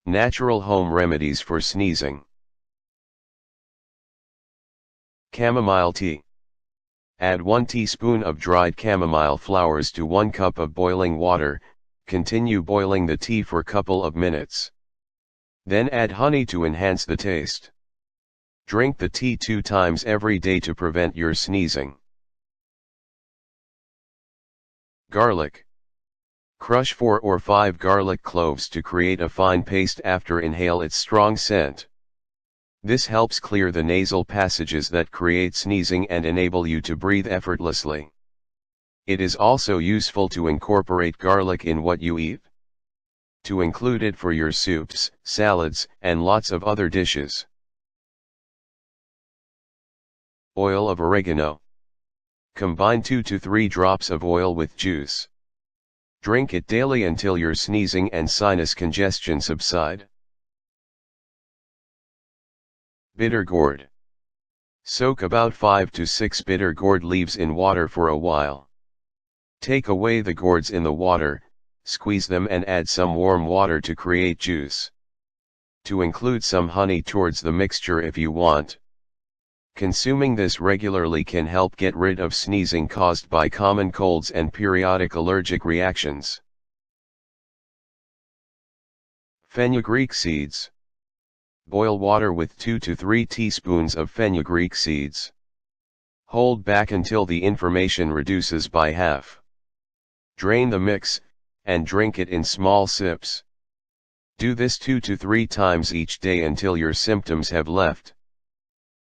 Natural home remedies for sneezing. Chamomile tea. Add 1 teaspoon of dried chamomile flowers to 1 cup of boiling water, continue boiling the tea for couple of minutes. Then add honey to enhance the taste. Drink the tea 2 times every day to prevent your sneezing. Garlic. Crush 4 or 5 garlic cloves to create a fine paste after inhale its strong scent. This helps clear the nasal passages that create sneezing and enable you to breathe effortlessly. It is also useful to incorporate garlic in what you eat. To include it for your soups, salads, and lots of other dishes. Oil of oregano. Combine 2 to 3 drops of oil with juice. Drink it daily until your sneezing and sinus congestion subside. Bitter gourd. Soak about 5 to 6 bitter gourd leaves in water for a while. Take away the gourds in the water, squeeze them and add some warm water to create juice. To include some honey towards the mixture if you want. Consuming this regularly can help get rid of sneezing caused by common colds and periodic allergic reactions. Fenugreek seeds. Boil water with 2 to 3 teaspoons of fenugreek seeds. Hold back until the inflammation reduces by half. Drain the mix, and drink it in small sips. Do this 2 to 3 times each day until your symptoms have left.